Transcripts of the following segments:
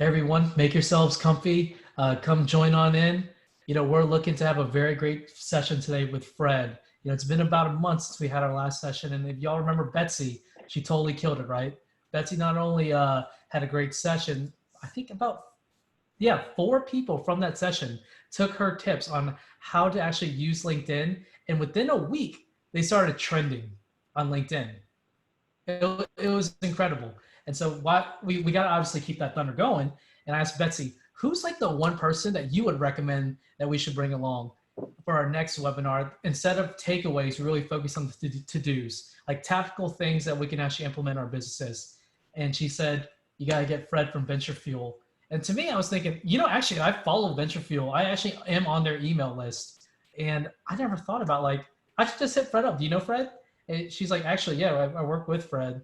Everyone, make yourselves comfy. Come join on in. We're looking to have a very great session today with Fred. It's been about a month since we had our last session, and if y'all remember Betsy, she totally killed it, right? Betsy not only had a great session, I think about four people from that session took her tips on how to actually use LinkedIn, and within a week they started trending on LinkedIn. It was incredible. And so we got to obviously keep that thunder going. And I asked Betsy, who's like the one person that you would recommend that we should bring along for our next webinar? Instead of takeaways, really focus on the to-dos, like tactical things that we can actually implement in our businesses. And she said, you got to get Fred from VentureFuel. And to me, I was thinking, actually, I follow VentureFuel. I actually am on their email list. And I never thought about I should just hit Fred up. Do you know Fred? And she's like, actually, yeah, I work with Fred.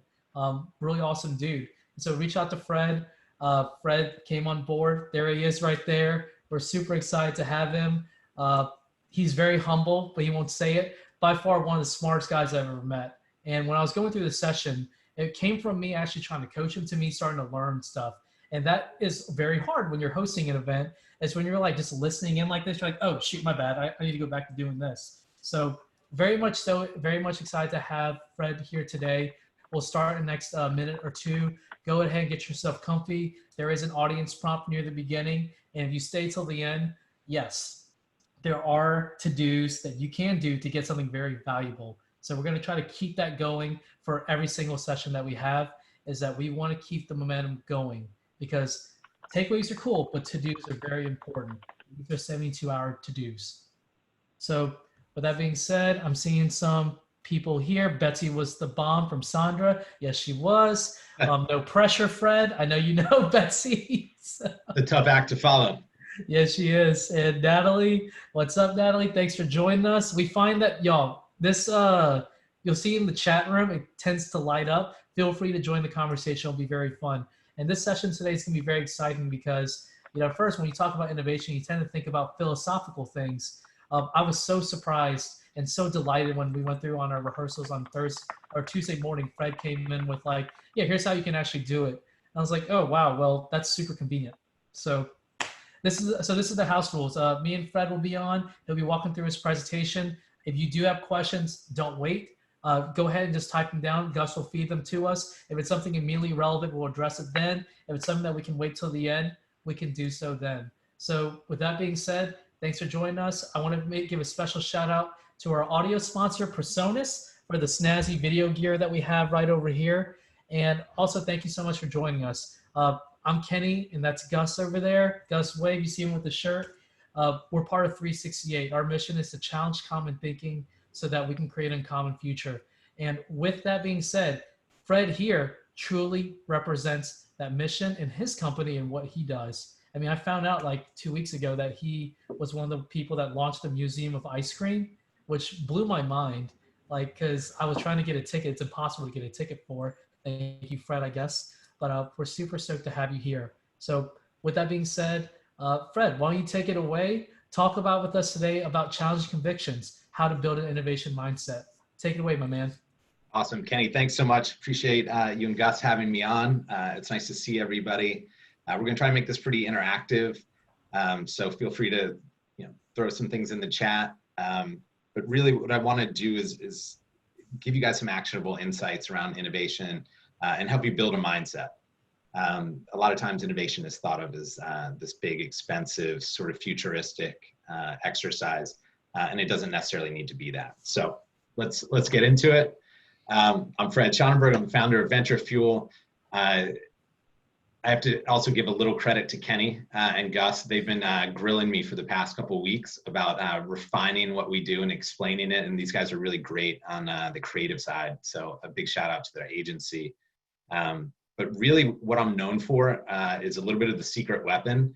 Really awesome dude. And so reach out to Fred. Fred came on board. There he is right there. We're super excited to have him. He's very humble, but he won't say it. By far one of the smartest guys I've ever met. And when I was going through the session, it came from me actually trying to coach him to me starting to learn stuff. And that is very hard when you're hosting an event. It's when you're like just listening in like this, you're like, oh, shoot, my bad. I need to go back to doing this. So very much excited to have Fred here today. We'll start in the next minute or two. Go ahead and get yourself comfy. There is an audience prompt near the beginning. And if you stay till the end, yes, there are to-dos that you can do to get something very valuable. So we're going to try to keep that going for every single session that we have, is that we want to keep the momentum going, because takeaways are cool, but to-dos are very important. These are 72-hour to-dos. So with that being said, I'm seeing some people here. Betsy was the bomb from Sandra. Yes, she was. No pressure, Fred. I know you know Betsy. So. The tough act to follow. Yes, she is. And Natalie, what's up, Natalie? Thanks for joining us. We find that, y'all, this, you'll see in the chat room, it tends to light up. Feel free to join the conversation. It'll be very fun. And this session today is going to be very exciting because, first, when you talk about innovation, you tend to think about philosophical things. I was so surprised and so delighted when we went through on our rehearsals on Thursday or Tuesday morning. Fred came in with yeah, here's how you can actually do it. And I was like, oh wow, well that's super convenient. So this is the house rules. Me and Fred will be on. He'll be walking through his presentation. If you do have questions, don't wait. Go ahead and just type them down. Gus will feed them to us. If it's something immediately relevant, we'll address it then. If it's something that we can wait till the end, we can do so then. So with that being said, thanks for joining us. I want to give a special shout out to our audio sponsor, Personas, for the snazzy video gear that we have right over here. And also thank you so much for joining us. I'm Kenny, and that's Gus over there. Gus, wave, you see him with the shirt. We're part of 368. Our mission is to challenge common thinking so that we can create a uncommon future. And with that being said, Fred here truly represents that mission in his company and what he does. I mean, I found out 2 weeks ago that he was one of the people that launched the Museum of Ice Cream, which blew my mind. Because I was trying to get a ticket. It's impossible to get a ticket for. Thank you, Fred, I guess. But we're super stoked to have you here. So with that being said, Fred, why don't you take it away? Talk about with us today about challenging convictions, how to build an innovation mindset. Take it away, my man. Awesome, Kenny. Thanks so much. Appreciate you and Gus having me on. It's nice to see everybody. We're going to try to make this pretty interactive. So feel free to throw some things in the chat. But really what I want to do is give you guys some actionable insights around innovation and help you build a mindset. A lot of times innovation is thought of as this big, expensive, sort of futuristic exercise, and it doesn't necessarily need to be that. So let's get into it. I'm Fred Schonenberg. I'm the founder of VentureFuel. I have to also give a little credit to Kenny and Gus. They've been grilling me for the past couple of weeks about refining what we do and explaining it. And these guys are really great on the creative side. So a big shout out to their agency. But really what I'm known for is a little bit of the secret weapon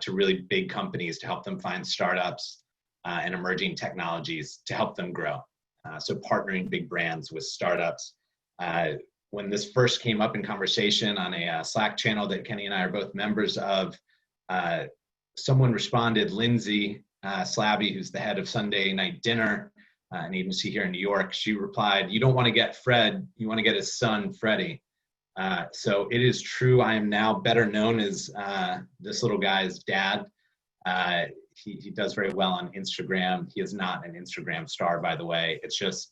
to really big companies to help them find startups and emerging technologies to help them grow. So partnering big brands with startups. When this first came up in conversation on a Slack channel that Kenny and I are both members of, someone responded, Lindsay Slabby, who's the head of Sunday Night Dinner, an agency here in New York, she replied, "You don't want to get Fred, you want to get his son, Freddie." So it is true. I am now better known as this little guy's dad. He does very well on Instagram. He is not an Instagram star, by the way. It's just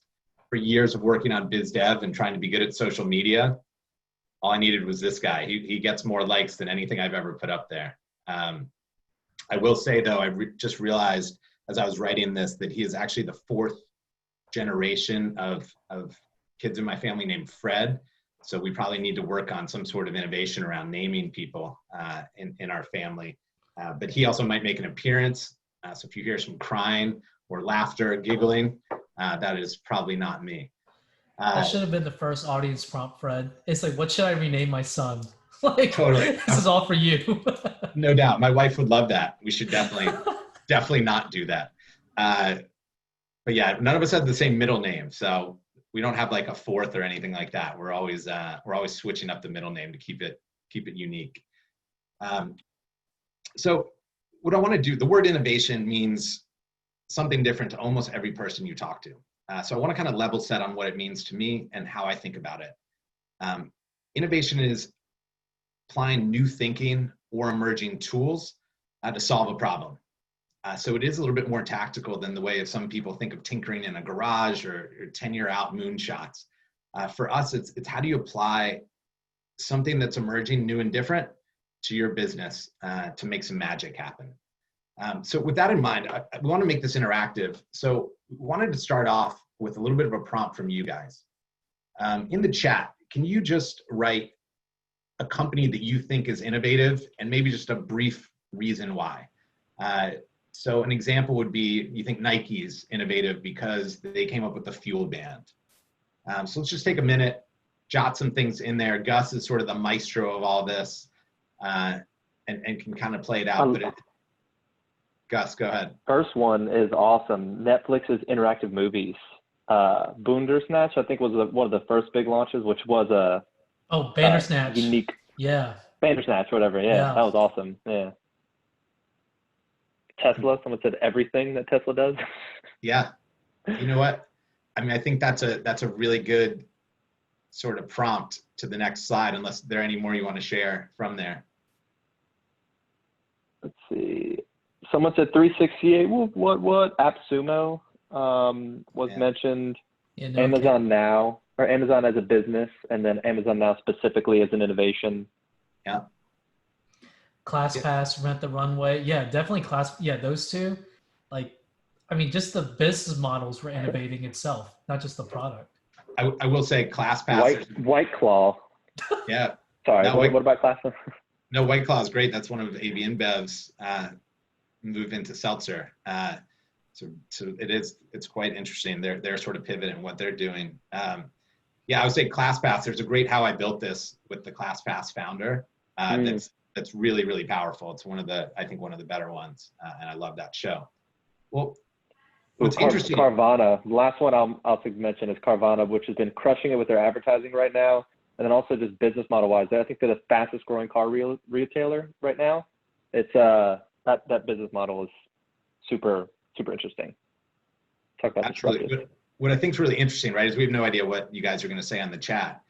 for years of working on biz dev and trying to be good at social media, all I needed was this guy. He gets more likes than anything I've ever put up there. I will say, though, just realized as I was writing this that he is actually the fourth generation of kids in my family named Fred. So we probably need to work on some sort of innovation around naming people in our family. But he also might make an appearance. So if you hear some crying or laughter, giggling, that is probably not me. That should have been the first audience prompt, Fred. It's like, what should I rename my son? Like, totally. This is all for you. No doubt. My wife would love that. We should definitely not do that. But yeah, none of us have the same middle name. So we don't have like a fourth or anything like that. We're always switching up the middle name to keep it unique. So what I want to do, the word innovation means something different to almost every person you talk to. So I want to kind of level set on what it means to me and how I think about it. Innovation is applying new thinking or emerging tools to solve a problem. So it is a little bit more tactical than the way some people think of tinkering in a garage or 10-year out moonshots. For us, it's how do you apply something that's emerging, new and different, to your business to make some magic happen. So with that in mind, we want to make this interactive. So we wanted to start off with a little bit of a prompt from you guys. In the chat, can you just write a company that you think is innovative and maybe just a brief reason why? So an example would be, you think Nike's innovative because they came up with the Fuel Band. So let's just take a minute, jot some things in there. Gus is sort of the maestro of all this and can kind of play it out. Gus, go ahead. First one is awesome. Netflix's interactive movies. Bandersnatch, I think, was one of the first big launches, which was a Bandersnatch. Unique. Yeah. Bandersnatch, whatever. Yeah, that was awesome. Yeah. Tesla. Someone said everything that Tesla does. Yeah. You know what? I mean, I think that's a really good sort of prompt to the next slide, unless there are any more you want to share from there. Let's see. Someone said 368. What? AppSumo was mentioned. Yeah, no Amazon Now, or Amazon as a business, and then Amazon Now specifically as an innovation. Yeah. ClassPass, Rent the Runway. Yeah, definitely those two. Like, I mean, just the business models were innovating itself, not just the product. I will say ClassPass. White Claw. Yeah. Sorry, what about ClassPass? No, White Claw is great. That's one of AB InBev's move into seltzer. So it's quite interesting. They're sort of pivot in what they're doing. Yeah, I would say ClassPass. There's a great How I Built This with the ClassPass founder. That's really, really powerful. It's I think one of the better ones, and I love that show. Well, what's interesting? Carvana. The last one I'll mention is Carvana, which has been crushing it with their advertising right now, and then also just business model wise. I think they're the fastest growing car retailer right now. It's that business model is super interesting. Talk about Absolutely. What I think is really interesting, right, is we have no idea what you guys are going to say on the chat.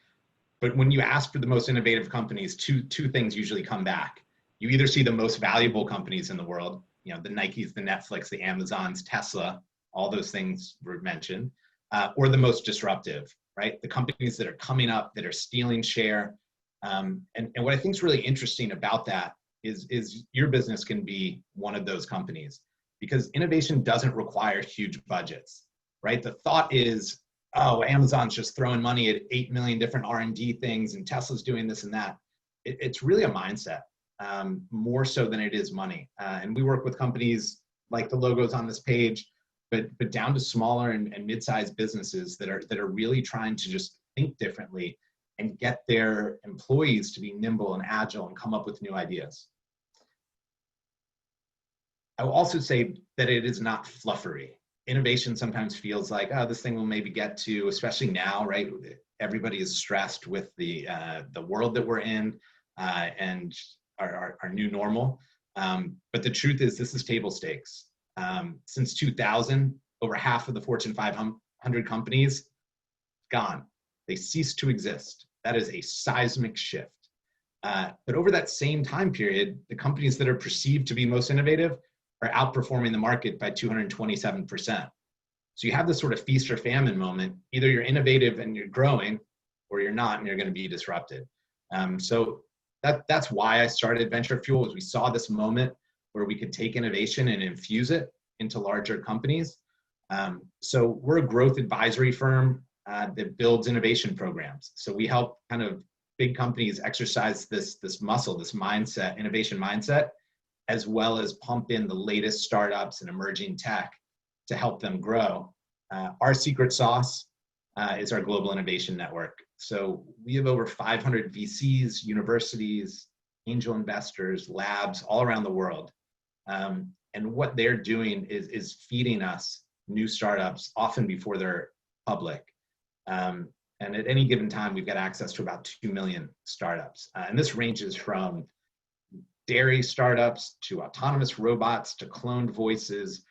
But when you ask for the most innovative companies, two things usually come back. You either see the most valuable companies in the world, you know, the Nikes, the Netflix, the Amazons, Tesla, all those things were mentioned, or the most disruptive, right? The companies that are coming up, that are stealing share. And what I think is really interesting about that is your business can be one of those companies, because innovation doesn't require huge budgets, right? The thought is, oh, Amazon's just throwing money at 8 million different R&D things and Tesla's doing this and that. It's really a mindset, more so than it is money. And we work with companies like the logos on this page, but down to smaller and mid-sized businesses that are really trying to just think differently and get their employees to be nimble and agile and come up with new ideas. I will also say that it is not fluffery. Innovation sometimes feels like, oh, this thing will maybe get to, especially now, right? Everybody is stressed with the world that we're in and our new normal. But the truth is, this is table stakes. Since 2000, over half of the Fortune 500 companies gone. They ceased to exist. That is a seismic shift. But over that same time period, the companies that are perceived to be most innovative are outperforming the market by 227%. So you have this sort of feast or famine moment. Either you're innovative and you're growing, or you're not and you're going to be disrupted. So that's why I started VentureFuel, is we saw this moment where we could take innovation and infuse it into larger companies. So we're a growth advisory firm that builds innovation programs. So we help kind of big companies exercise this muscle, this mindset, innovation mindset, as well as pump in the latest startups and emerging tech to help them grow. Our secret sauce is our global innovation network. So we have over 500 VCs, universities, angel investors, labs all around the world. And what they're doing is feeding us new startups, often before they're public. And at any given time, we've got access to about 2 million startups. And this ranges from dairy startups to autonomous robots to cloned voices.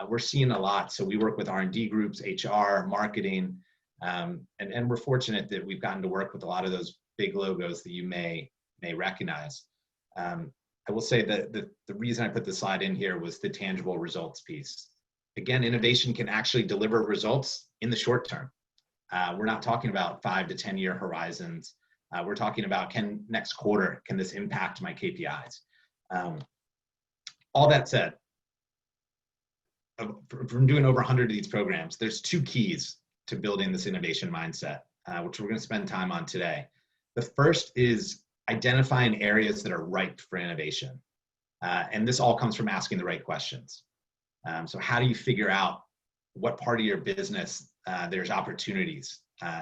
We're seeing a lot. So we work with R&D groups, HR, marketing, and we're fortunate that we've gotten to work with a lot of those big logos that you may recognize. I will say that the reason I put this slide in here was the tangible results piece. Again, innovation can actually deliver results in the short term. We're not talking about 5 to 10 year horizons. We're talking about, next quarter, can this impact my KPIs? All that said, from doing over 100 of these programs, there's 2 keys to building this innovation mindset, which we're going to spend time on today. The first is identifying areas that are ripe for innovation. And this all comes from asking the right questions. So how do you figure out what part of your business there's opportunities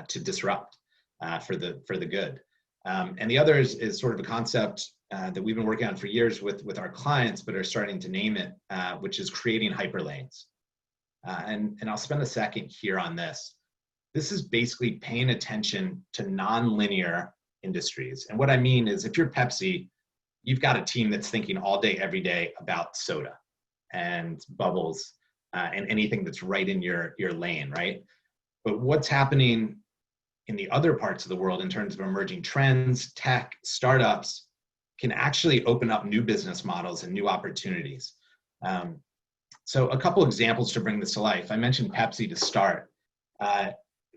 to disrupt for the good? And the other is sort of a concept that we've been working on for years with our clients, but are starting to name it, which is creating hyperlanes. And I'll spend a second here on this. This is basically paying attention to nonlinear industries. And what I mean is, if you're Pepsi, you've got a team that's thinking all day, every day about soda and bubbles and anything that's right in your lane, right? But what's happening in the other parts of the world in terms of emerging trends, tech, startups, can actually open up new business models and new opportunities. So a couple examples to bring this to life. I mentioned Pepsi to start.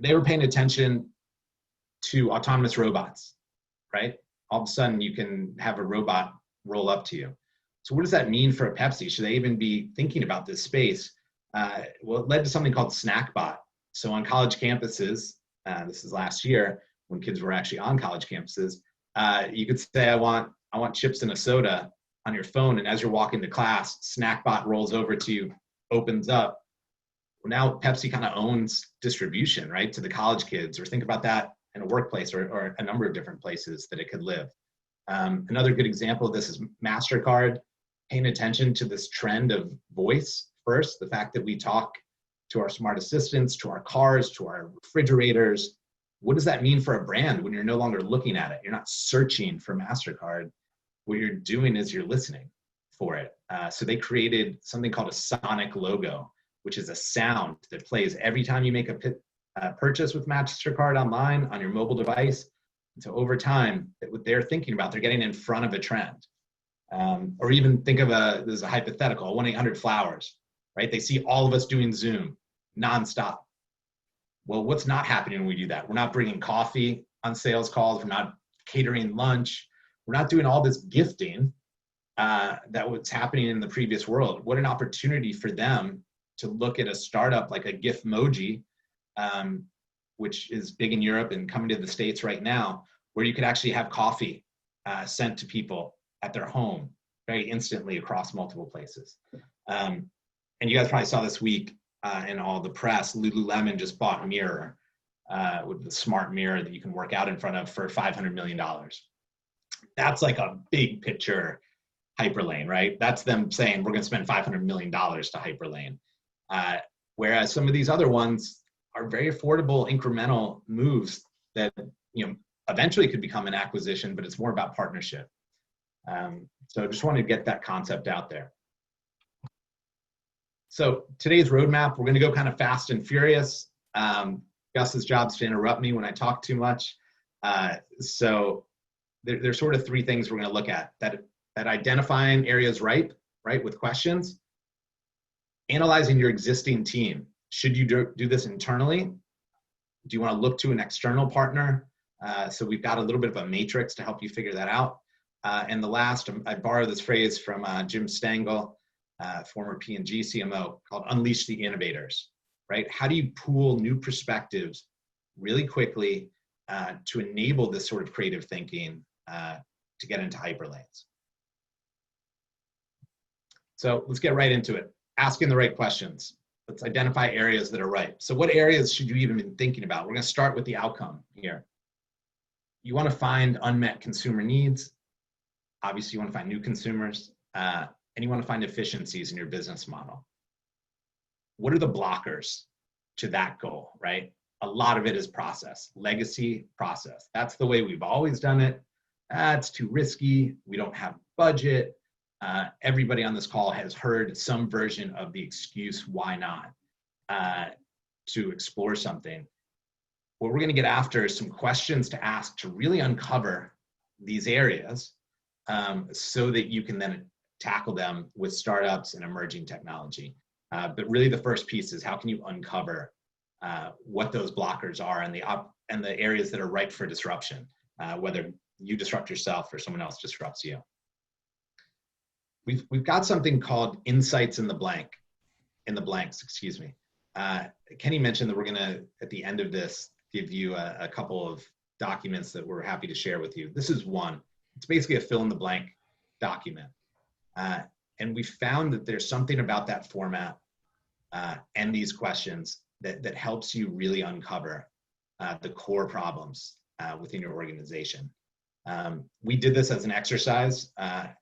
They were paying attention to autonomous robots, right? All of a sudden you can have a robot roll up to you. So what does that mean for a Pepsi? Should they even be thinking about this space? Well, it led to something called SnackBot. So on college campuses, this is last year when kids were actually on college campuses, you could say, I want chips and a soda on your phone. And as you're walking to class, SnackBot rolls over to you, opens up. Well, now Pepsi kind of owns distribution, right, to the college kids. Or think about that in a workplace or a number of different places that it could live. Another good example of this is MasterCard paying attention to this trend of voice first, the fact that we talk to our smart assistants, to our cars, to our refrigerators. What does that mean for a brand when you're no longer looking at it? You're not searching for MasterCard. What you're doing is you're listening for it. So they created something called a sonic logo, which is a sound that plays every time you make a purchase with MasterCard online on your mobile device. And so over time, what they're thinking about, they're getting in front of a trend. Or even think of this is a hypothetical, 1-800-Flowers, right? They see all of us doing Zoom nonstop. Well, what's not happening when we do that? We're not bringing coffee on sales calls. We're not catering lunch. We're not doing all this gifting that was happening in the previous world. What an opportunity for them to look at a startup like a Gifmoji, which is big in Europe and coming to the States right now, where you could actually have coffee sent to people at their home very instantly across multiple places. And you guys probably saw this week in all the press, Lululemon just bought Mirror, with the smart mirror that you can work out in front of for $500 million. That's like a big picture Hyperlane, right? That's them saying, we're gonna spend $500 million to Hyperlane. Whereas some of these other ones are very affordable, incremental moves that eventually could become an acquisition, but it's more about partnership. So I just wanted to get that concept out there. So today's roadmap, we're gonna go kind of fast and furious. Gus's job's to interrupt me when I talk too much. So there's sort of three things we're going to look at: that identifying areas right with questions, analyzing your existing team. Should you do this internally? Do you want to look to an external partner? So we've got a little bit of a matrix to help you figure that out. And the last, I borrow this phrase from Jim Stengel, former P&G CMO, called "Unleash the Innovators." Right? How do you pool new perspectives really quickly to enable this sort of creative thinking to get into hyperlanes? So let's get right into it. Asking the right questions. Let's identify areas that are ripe. So what areas should you even be thinking about? We're going to start with the outcome here. You want to find unmet consumer needs. Obviously, you want to find new consumers, and you want to find efficiencies in your business model. What are the blockers to that goal, right? A lot of it is process, legacy process. That's the way we've always done it. It's too risky. We don't have budget. Everybody on this call has heard some version of the excuse why not to explore something. What we're going to get after is some questions to ask to really uncover these areas so that you can then tackle them with startups and emerging technology. But really the first piece is how can you uncover what those blockers are and the areas that are ripe for disruption, whether you disrupt yourself or someone else disrupts you. We've got something called insights in the blanks, excuse me. Kenny mentioned that we're gonna, at the end of this, give you a couple of documents that we're happy to share with you. This is one. It's basically a fill in the blank document. And we found that there's something about that format and these questions that helps you really uncover the core problems within your organization. We did this as an exercise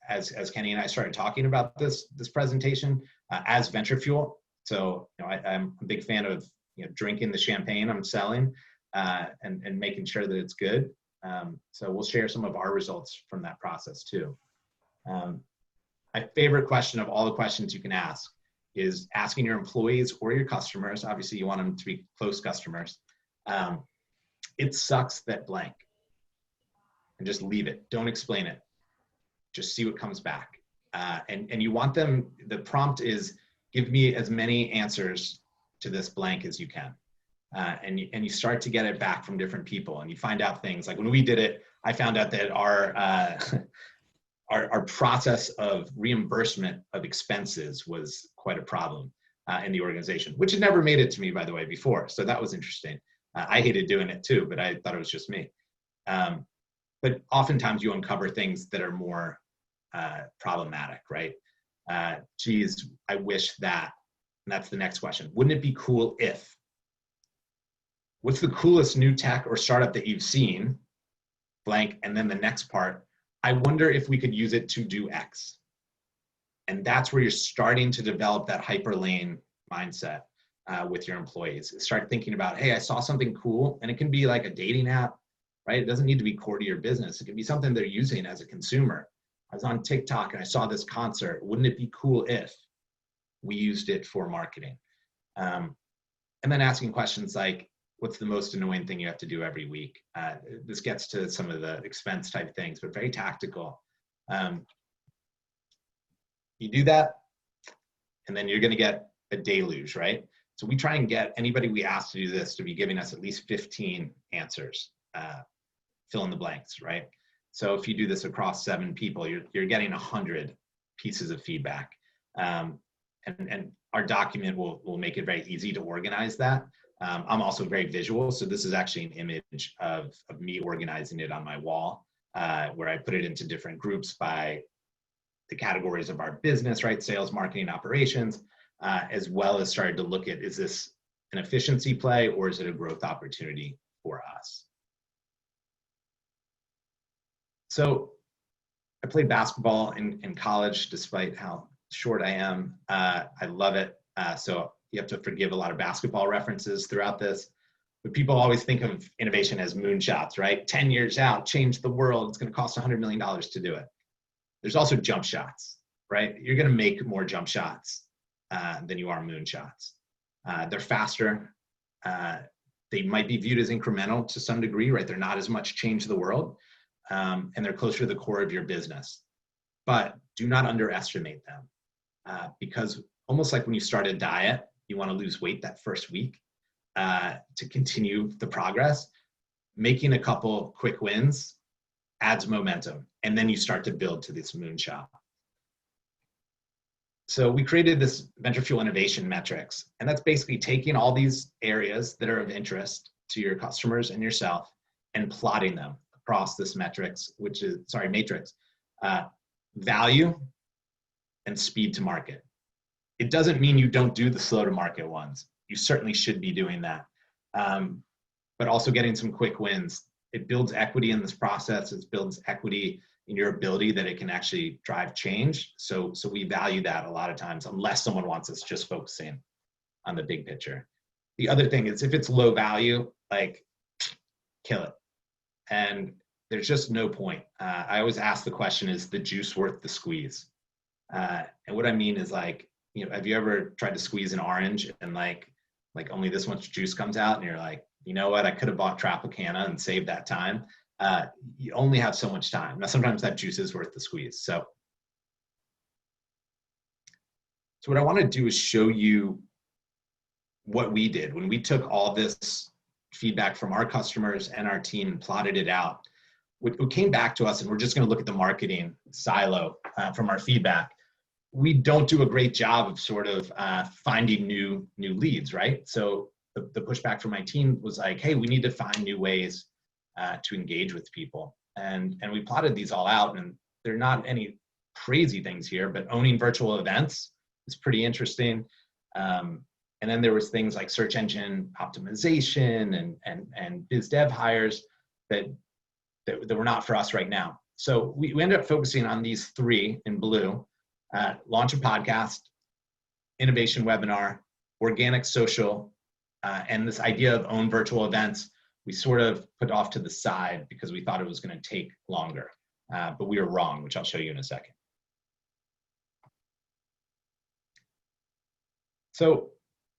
as Kenny and I started talking about this presentation as VentureFuel. So I'm a big fan of drinking the champagne I'm selling and making sure that it's good. So we'll share some of our results from that process too. My favorite question of all the questions you can ask is asking your employees or your customers. Obviously, you want them to be close customers. It sucks that blank. And just leave it. Don't explain it. Just see what comes back. And you want them, the prompt is, give me as many answers to this blank as you can. And you start to get it back from different people. And you find out things like when we did it, I found out that our process of reimbursement of expenses was quite a problem in the organization, which had never made it to me, by the way, before. So that was interesting. I hated doing it too, but I thought it was just me. But oftentimes you uncover things that are more problematic, right? Geez, I wish that. And that's the next question. Wouldn't it be cool if? What's the coolest new tech or startup that you've seen? Blank. And then the next part, I wonder if we could use it to do X. And that's where you're starting to develop that hyperlane mindset with your employees. Start thinking about, hey, I saw something cool, and it can be like a dating app, right? It doesn't need to be core to your business. It can be something they're using as a consumer. I was on TikTok and I saw this concert. Wouldn't it be cool if we used it for marketing? And then asking questions like, what's the most annoying thing you have to do every week? This gets to some of the expense type things, but very tactical. You do that, and then you're gonna get a deluge, right? So we try and get anybody we ask to do this to be giving us at least 15 answers, fill in the blanks, right? So if you do this across 7 people, you're getting 100 pieces of feedback. And our document will make it very easy to organize that. I'm also very visual, so this is actually an image of me organizing it on my wall, where I put it into different groups by the categories of our business, right? Sales, marketing, operations, as well as started to look at, is this an efficiency play or is it a growth opportunity for us? So I played basketball in college, despite how short I am. I love it. So you have to forgive a lot of basketball references throughout this. But people always think of innovation as moonshots, right? 10 years out, change the world. It's going to cost $100 million to do it. There's also jump shots, right? You're going to make more jump shots than you are moonshots. They're faster. They might be viewed as incremental to some degree, right? They're not as much change the world, and they're closer to the core of your business. But do not underestimate them, because almost like when you start a diet, you want to lose weight that first week to continue the progress. Making a couple quick wins adds momentum, and then you start to build to this moonshot. So we created this VentureFuel innovation metrics, and that's basically taking all these areas that are of interest to your customers and yourself and plotting them across this matrix, value and speed to market. It doesn't mean you don't do the slow to market ones. You certainly should be doing that, but also getting some quick wins. It builds equity in this process. It builds equity in your ability that it can actually drive change. So we value that a lot of times, unless someone wants us just focusing on the big picture. The other thing is, if it's low value, like, kill it. And there's just no point. I always ask the question, is the juice worth the squeeze? And what I mean is, like, have you ever tried to squeeze an orange and like only this much juice comes out, and you're like, you know what, I could have bought Tropicana and saved that time. You only have so much time. Now, sometimes that juice is worth the squeeze. So what I want to do is show you what we did when we took all this feedback from our customers and our team and plotted it out. What came back to us, and we're just going to look at the marketing silo from our feedback. We don't do a great job of sort of finding new leads, right? So the pushback from my team was like, hey, we need to find new ways to engage with people. And we plotted these all out, and there are not any crazy things here, but owning virtual events is pretty interesting. And then there was things like search engine optimization and biz dev hires that were not for us right now. So we ended up focusing on these three in blue: launch a podcast, innovation webinar, organic social, and this idea of own virtual events. We sort of put off to the side because we thought it was going to take longer, but we were wrong, which I'll show you in a second. So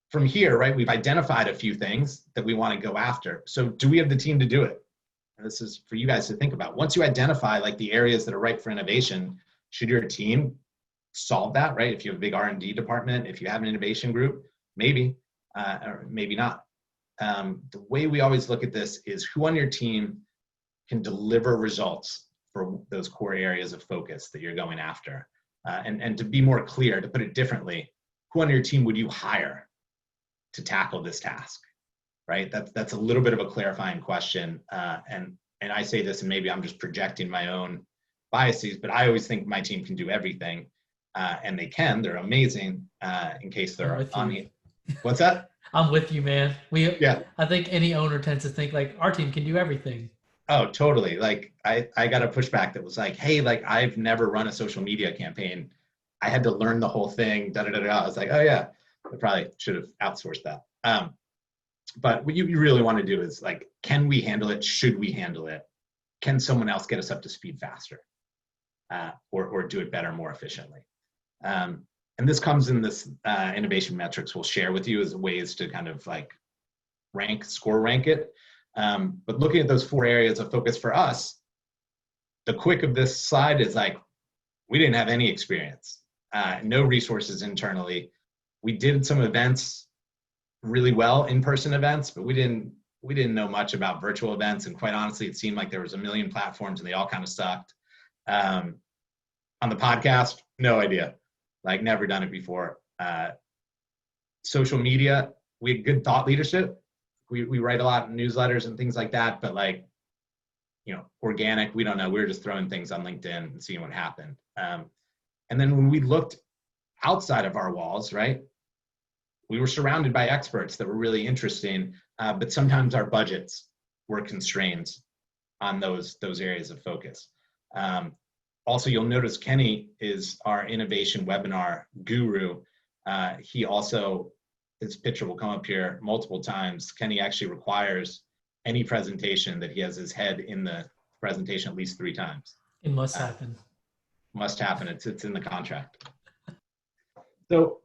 from here, right, we've identified a few things that we want to go after. So do we have the team to do it? And this is for you guys to think about. Once you identify like the areas that are ripe for innovation, should your team solve that, right? If you have a big R&D department, if you have an innovation group, maybe, or maybe not. The way we always look at this is who on your team can deliver results for those core areas of focus that you're going after. And to be more clear, to put it differently, who on your team would you hire to tackle this task, right? That's a little bit of a clarifying question. And I say this, and maybe I'm just projecting my own biases, but I always think my team can do everything, and they can. They're amazing. In case they're on here. What's that? I'm with you, man. Yeah. I think any owner tends to think like our team can do everything. Oh, totally. Like I got a pushback that was like, hey, like I've never run a social media campaign. I had to learn the whole thing. I was like, oh yeah, I probably should have outsourced that. But what you really want to do is like, can we handle it? Should we handle it? Can someone else get us up to speed faster, or do it better, more efficiently? And this comes in this innovation metrics we'll share with you as ways to kind of like score rank it. But looking at those four areas of focus for us, the quick of this slide is like, we didn't have any experience, no resources internally. We did some events really well, in-person events, but we didn't know much about virtual events. And quite honestly, it seemed like there was a million platforms and they all kind of sucked. On the podcast, no idea. Like never done it before. Social media, we had good thought leadership. We write a lot in newsletters and things like that, but like, organic, we don't know. We were just throwing things on LinkedIn and seeing what happened. And then when we looked outside of our walls, right, we were surrounded by experts that were really interesting, but sometimes our budgets were constrained on those areas of focus. Also, you'll notice Kenny is our innovation webinar guru. He also, his picture will come up here multiple times. Kenny actually requires any presentation that he has his head in the presentation at least 3 times. It must happen. Must happen. It's in the contract. So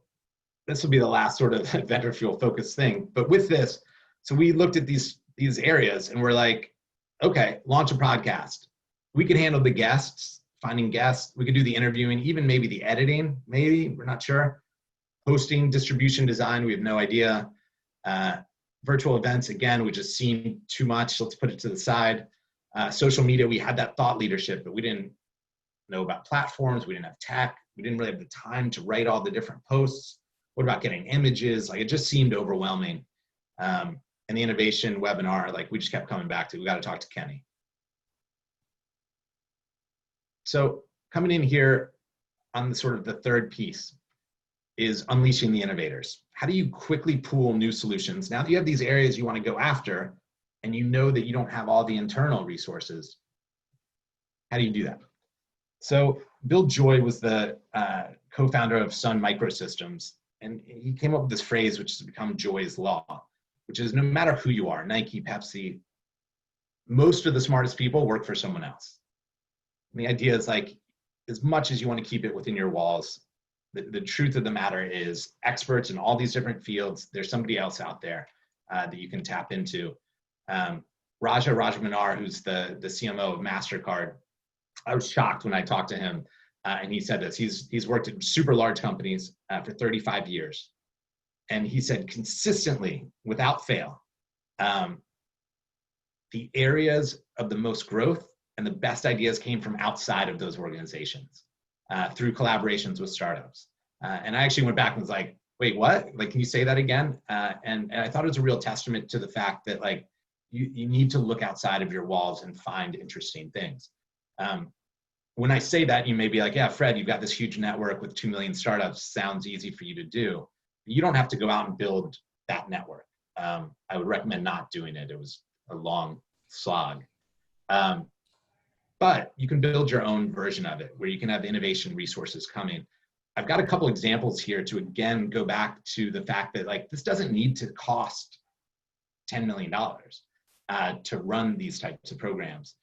this will be the last sort of VentureFuel focus thing. But with this, So we looked at these areas and we're like, okay, launch a podcast. We could handle the guests, finding guests. We could do the interviewing, even maybe the editing, maybe, we're not sure. Hosting, distribution design, we have no idea. Virtual events, again, we just seemed too much. Let's put it to the side. Social media, we had that thought leadership, but we didn't know about platforms. We didn't have tech. We didn't really have the time to write all the different posts. What about getting images? Like, it just seemed overwhelming. And the innovation webinar, like, we just kept coming back to, we got to talk to Kenny. So coming in here on the sort of the third piece is unleashing the innovators. How do you quickly pool new solutions? Now that you have these areas you want to go after, and you know that you don't have all the internal resources, how do you do that? So Bill Joy was the co-founder of Sun Microsystems, and he came up with this phrase, which has become Joy's Law, which is no matter who you are, Nike, Pepsi, most of the smartest people work for someone else. And the idea is, like, as much as you want to keep it within your walls, the truth of the matter is experts in all these different fields, there's somebody else out there that you can tap into. Raja Rajmanar, who's the CMO of MasterCard, I was shocked when I talked to him, and he said this. He's worked at super large companies for 35 years. And he said consistently, without fail, the areas of the most growth and the best ideas came from outside of those organizations through collaborations with startups. And I actually went back and was like, wait, what? Like, can you say that again? And I thought it was a real testament to the fact that, like, you need to look outside of your walls and find interesting things. When I say that, you may be like, yeah, Fred, you've got this huge network with 2 million startups. Sounds easy for you to do. You don't have to go out and build that network. I would recommend not doing it. It was a long slog. But you can build your own version of it where you can have innovation resources coming. I've got a couple examples here to, again, go back to the fact that, like, this doesn't need to cost $10 million to run these types of programs.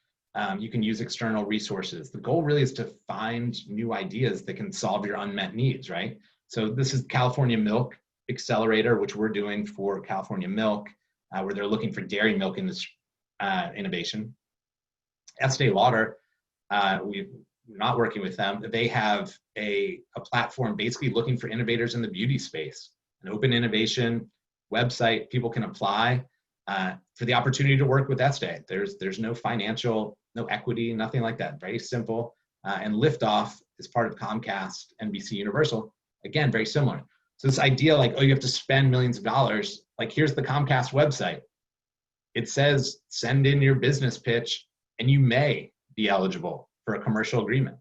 You can use external resources. The goal really is to find new ideas that can solve your unmet needs, right? So this is California Milk Accelerator, which we're doing for California Milk, where they're looking for dairy milk in this innovation. Estee Lauder, we're not working with them. They have a platform basically looking for innovators in the beauty space, an open innovation website. People can apply for the opportunity to work with Estee. There's no financial, no equity, nothing like that. Very simple. And Liftoff is part of Comcast, NBC Universal. Again, very similar. So this idea, like, oh, you have to spend millions of dollars. Like, here's the Comcast website. It says, send in your business pitch, and you may be eligible for a commercial agreement,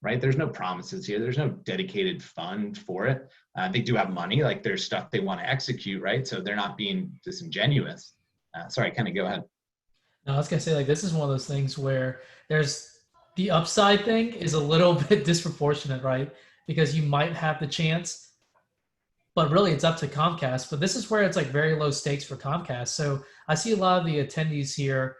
right? There's no promises here. There's no dedicated fund for it. They do have money, like, there's stuff they want to execute, right? So they're not being disingenuous. Sorry, Kenny, go ahead. No, I was gonna say, like, this is one of those things where there's the upside thing is a little bit disproportionate, right? Because you might have the chance, but really it's up to Comcast. But this is where it's, like, very low stakes for Comcast. So I see a lot of the attendees here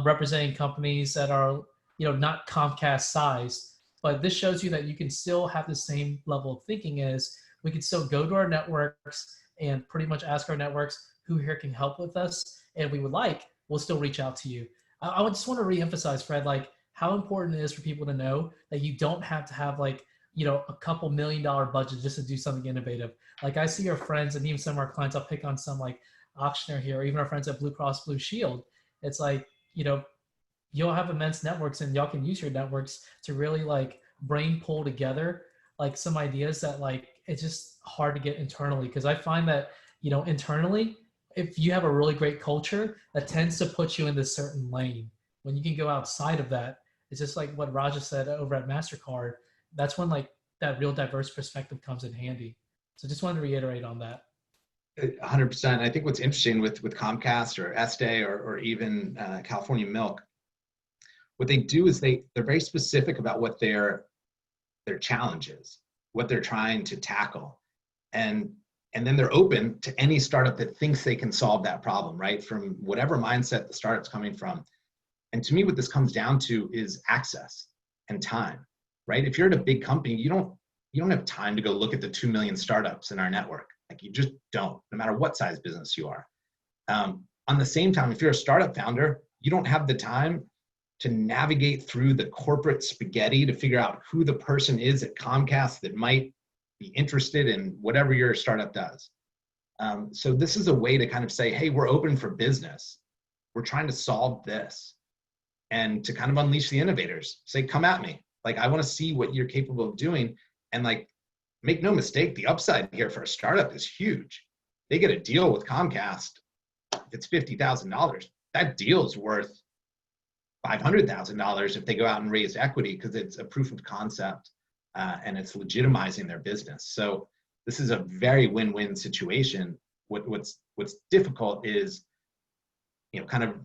representing companies that are, not Comcast sized, but this shows you that you can still have the same level of thinking as we can still go to our networks and pretty much ask our networks who here can help with us. And we'll still reach out to you. I just want to reemphasize, Fred, like, how important it is for people to know that you don't have to have, like, a couple $1 million budget just to do something innovative. Like, I see our friends and even some of our clients, I'll pick on some, like, auctioneer here, or even our friends at Blue Cross Blue Shield. It's like, you'll have immense networks and y'all can use your networks to really, like, brain pull together, like, some ideas that, like, it's just hard to get internally. Cause I find that, internally, if you have a really great culture, that tends to put you in this certain lane. When you can go outside of that, it's just like what Raja said over at MasterCard. That's when, like, that real diverse perspective comes in handy. So just wanted to reiterate on that. 100%. I think what's interesting with Comcast or Estee or even California Milk, what they do is they're very specific about what their challenge is, what they're trying to tackle. And then they're open to any startup that thinks they can solve that problem, right? From whatever mindset the startup's coming from. And to me, what this comes down to is access and time, right? If you're at a big company, you don't have time to go look at the 2 million startups in our network. Like, you just don't, no matter what size business you are. On the same time, if you're a startup founder, you don't have the time to navigate through the corporate spaghetti to figure out who the person is at Comcast that might be interested in whatever your startup does. So this is a way to kind of say, hey, we're open for business. We're trying to solve this. And to kind of unleash the innovators, say, come at me. Like, I want to see what you're capable of doing. And like, make no mistake, the upside here for a startup is huge. They get a deal with Comcast. If it's $50,000, that deal is worth $500,000 if they go out and raise equity, because it's a proof of concept and it's legitimizing their business. So this is a very win-win situation. What's difficult is, kind of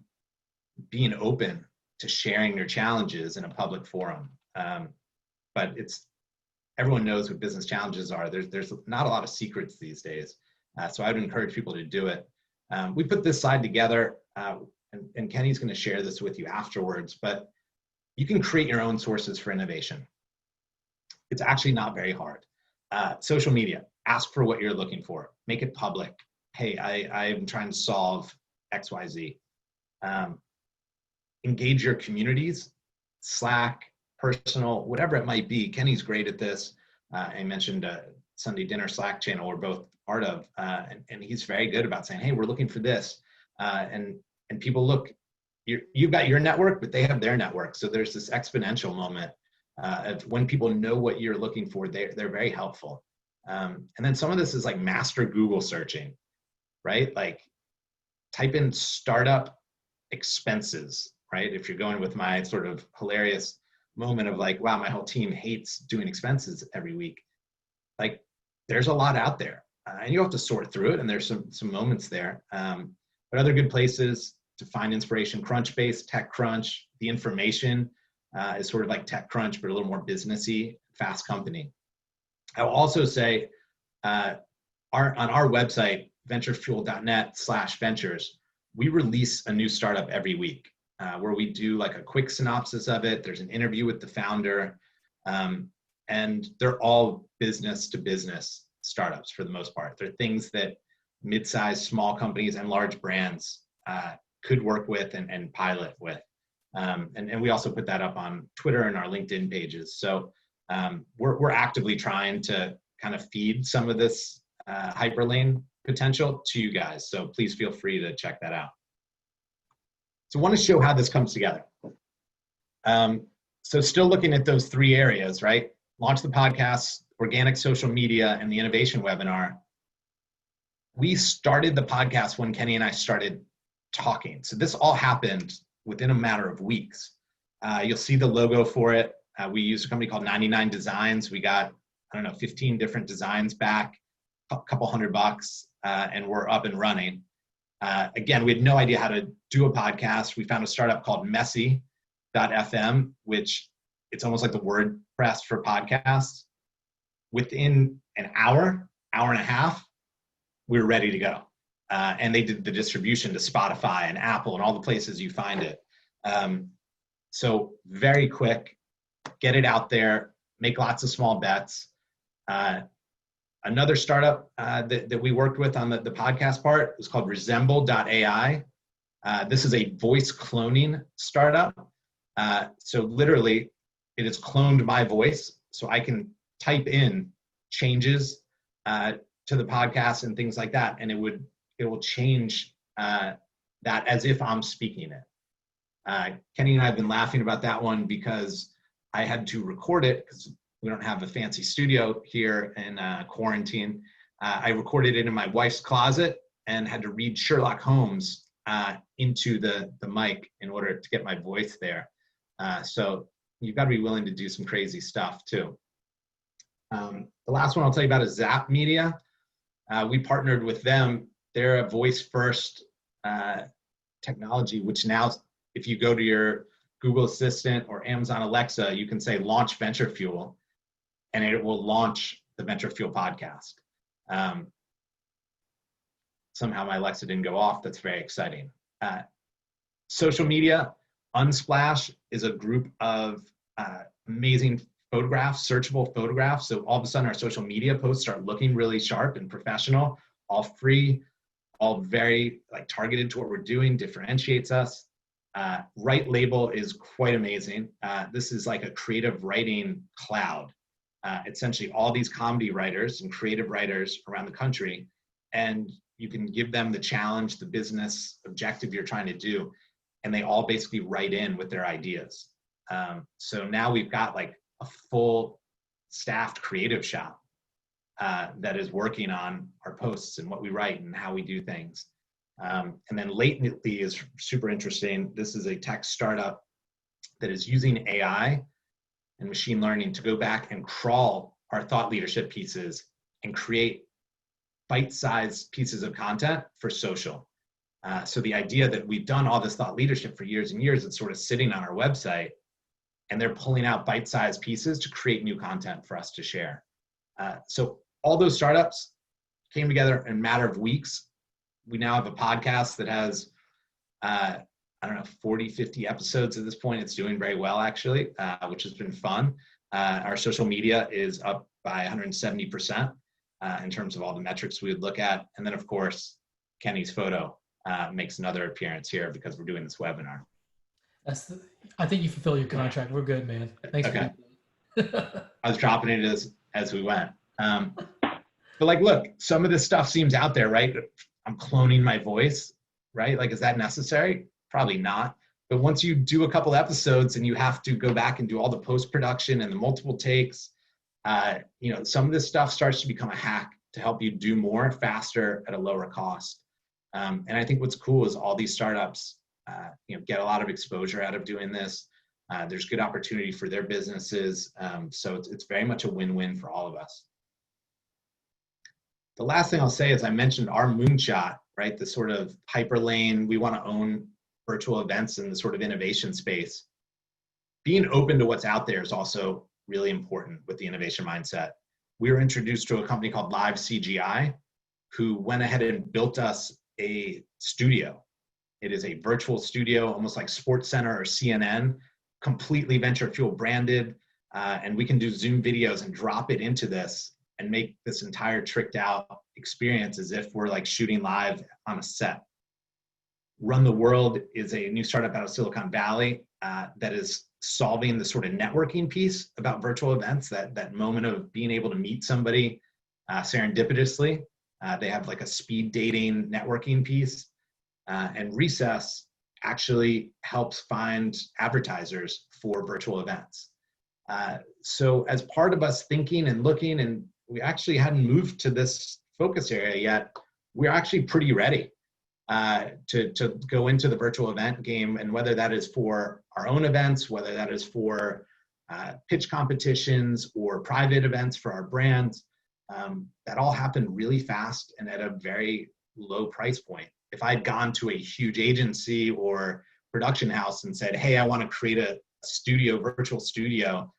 being open to sharing your challenges in a public forum. But everyone knows what business challenges are. There's not a lot of secrets these days. So I would encourage people to do it. We put this slide together, and Kenny's going to share this with you afterwards, but you can create your own sources for innovation. It's actually not very hard. Social media, ask for what you're looking for. Make it public. Hey, I'm trying to solve XYZ. Engage your communities, Slack, personal, whatever it might be. Kenny's great at this. I mentioned a Sunday dinner Slack channel we're both part of, and he's very good about saying, hey, we're looking for this. And people look, you've got your network, but they have their network. So there's this exponential moment of when people know what you're looking for, they're very helpful. And then some of this is like master Google searching, right? Like type in startup expenses, right? If you're going with my sort of hilarious moment of like, wow, my whole team hates doing expenses every week. Like there's a lot out there and you have to sort through it. And there's some moments there. But other good places to find inspiration, Crunchbase, TechCrunch, The Information is sort of like TechCrunch, but a little more businessy, Fast Company. I will also say on our website, venturefuel.net/ventures, we release a new startup every week where we do like a quick synopsis of it. There's an interview with the founder, and they're all business to business startups for the most part. They're things that mid-sized small companies and large brands could work with and pilot with. And we also put that up on Twitter and our LinkedIn pages. So we're actively trying to kind of feed some of this Hyperlane potential to you guys. So please feel free to check that out. So I want to show how this comes together. So still looking at those three areas, right? Launch the podcast, organic social media, and the innovation webinar. We started the podcast when Kenny and I started talking. So this all happened within a matter of weeks. You'll see the logo for it. We used a company called 99 Designs. We got, 15 different designs back, a couple $100, and we're up and running. Again, we had no idea how to do a podcast. We found a startup called Messy.fm, which it's almost like the WordPress for podcasts. Within an hour and a half, we were ready to go. And they did the distribution to Spotify and Apple and all the places you find it. So very quick, get it out there, make lots of small bets. Another startup that we worked with on the podcast part was called Resemble.ai. This is a voice cloning startup. So literally, it has cloned my voice, so I can type in changes to the podcast and things like that, and it will change that as if I'm speaking it. Kenny and I have been laughing about that one because I had to record it because we don't have a fancy studio here in quarantine. I recorded it in my wife's closet and had to read Sherlock Holmes into the mic in order to get my voice there. So you've got to be willing to do some crazy stuff too. The last one I'll tell you about is Zap Media. We partnered with them. They're a voice first technology, which now if you go to your Google Assistant or Amazon Alexa, you can say launch VentureFuel and it will launch the VentureFuel podcast. Somehow my Alexa didn't go off. That's very exciting. Social media, Unsplash is a group of amazing photographs, searchable photographs. So all of a sudden our social media posts start looking really sharp and professional, all free. all very like targeted to what we're doing, differentiates us. Write Label is quite amazing. This is like a creative writing cloud. Essentially all these comedy writers and creative writers around the country, and you can give them the challenge, the business objective you're trying to do, and they all basically write in with their ideas. So now we've got like a full staffed creative shop that is working on our posts and what we write and how we do things. And then Latently is super interesting. This is a tech startup that is using AI and machine learning to go back and crawl our thought leadership pieces and create bite-sized pieces of content for social. So the idea that we've done all this thought leadership for years and years, it's sort of sitting on our website, and they're pulling out bite-sized pieces to create new content for us to share. So all those startups came together in a matter of weeks. We now have a podcast that has, 40, 50 episodes at this point. It's doing very well, actually, which has been fun. Our social media is up by 170% in terms of all the metrics we would look at. And then, of course, Kenny's photo makes another appearance here because we're doing this webinar. I think you fulfill your contract. We're good, man. Thanks. Okay. For I was dropping it as we went. But like, look, some of this stuff seems out there, right? I'm cloning my voice, right? Like, is that necessary? Probably not. But once you do a couple episodes and you have to go back and do all the post-production and the multiple takes, some of this stuff starts to become a hack to help you do more faster at a lower cost. And I think what's cool is all these startups, get a lot of exposure out of doing this. There's good opportunity for their businesses. So it's very much a win-win for all of us. The last thing I'll say is I mentioned our Moonshot, right? The sort of Hyperlane, we want to own virtual events in the sort of innovation space. Being open to what's out there is also really important with the innovation mindset. We were introduced to a company called Live CGI, who went ahead and built us a studio. It is a virtual studio, almost like SportsCenter or CNN, completely VentureFuel branded, and we can do Zoom videos and drop it into this and make this entire tricked out experience as if we're like shooting live on a set. Run the World is a new startup out of Silicon Valley that is solving the sort of networking piece about virtual events, that moment of being able to meet somebody serendipitously. They have like a speed dating networking piece. And Recess actually helps find advertisers for virtual events. So as part of us thinking and looking, and we actually hadn't moved to this focus area yet, we're actually pretty ready to go into the virtual event game, and whether that is for our own events, whether that is for pitch competitions or private events for our brands, that all happened really fast and at a very low price point. If I'd gone to a huge agency or production house and said, hey, I want to create a studio, virtual studio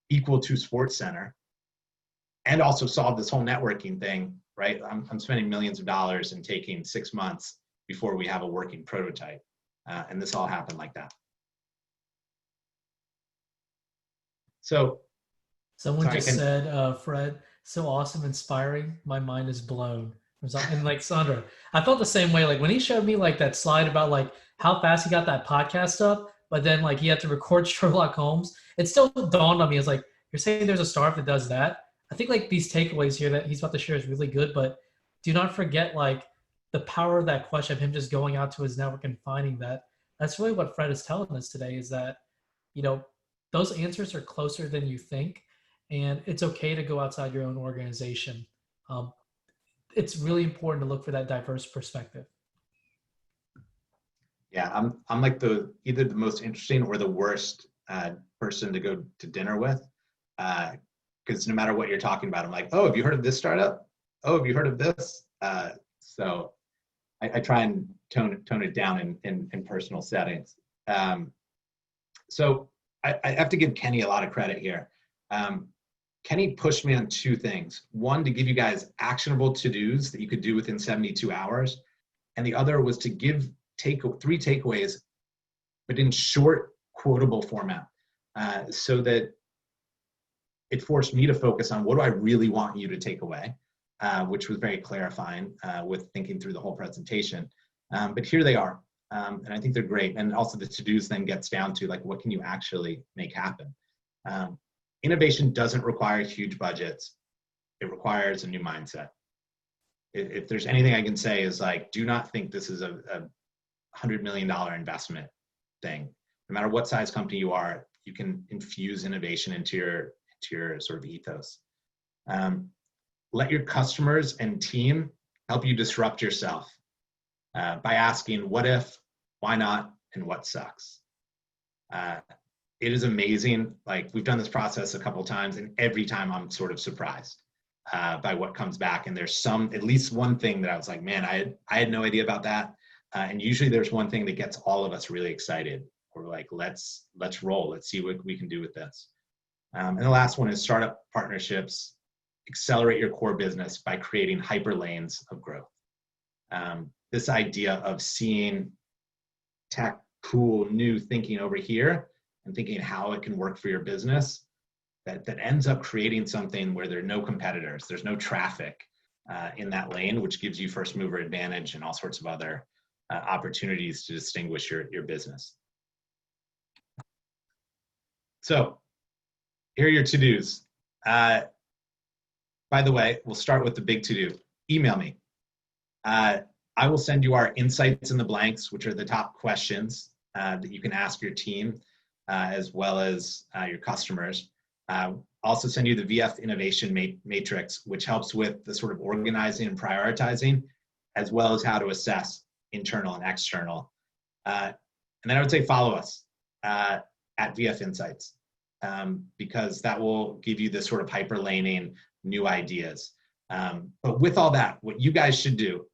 equal to SportsCenter, and also solve this whole networking thing, right? I'm spending millions of dollars and taking 6 months before we have a working prototype. And this all happened like that. So someone just said, Fred, so awesome, inspiring. My mind is blown. And like Sandra, I felt the same way. Like when he showed me like that slide about like how fast he got that podcast up, but then like he had to record Sherlock Holmes, it still dawned on me. It's like, you're saying there's a startup that does that? I think like these takeaways here that he's about to share is really good, but do not forget like the power of that question of him just going out to his network and finding that. That's really what Fred is telling us today, is that, those answers are closer than you think, and it's okay to go outside your own organization. It's really important to look for that diverse perspective. Yeah, I'm like either the most interesting or the worst person to go to dinner with, because no matter what you're talking about, I'm like, oh, have you heard of this startup? Oh, have you heard of this? So I try and tone it down in personal settings. So I have to give Kenny a lot of credit here. Kenny pushed me on two things. One, to give you guys actionable to-dos that you could do within 72 hours. And the other was to give three takeaways, but in short, quotable format, so that it forced me to focus on what do I really want you to take away. which was very clarifying with thinking through the whole presentation. But here they are. And I think they're great. And also the to-dos then gets down to like, what can you actually make happen? Innovation doesn't require huge budgets. It requires a new mindset. If there's anything I can say is like, do not think this is a $100 million investment thing. No matter what size company you are, you can infuse innovation into your sort of ethos. Let your customers and team help you disrupt yourself by asking what if, why not, and what sucks. It is amazing. Like we've done this process a couple of times, and every time I'm sort of surprised by what comes back. And there's at least one thing that I was like, man, I had no idea about that. And usually there's one thing that gets all of us really excited. We're like, let's roll. Let's see what we can do with this. And the last one is startup partnerships. Accelerate your core business by creating hyperlanes of growth. This idea of seeing tech, cool, new thinking over here and thinking how it can work for your business that ends up creating something where there are no competitors, there's no traffic in that lane, which gives you first mover advantage and all sorts of other opportunities to distinguish your business. So here are your to-dos. By the way, we'll start with the big to-do. Email me. I will send you our insights in the blanks, which are the top questions that you can ask your team as well as your customers. Also send you the VF Innovation Matrix, which helps with the sort of organizing and prioritizing, as well as how to assess internal and external. And then I would say follow us at VF Insights, because that will give you this sort of hyperlaning new ideas. But with all that, what you guys should do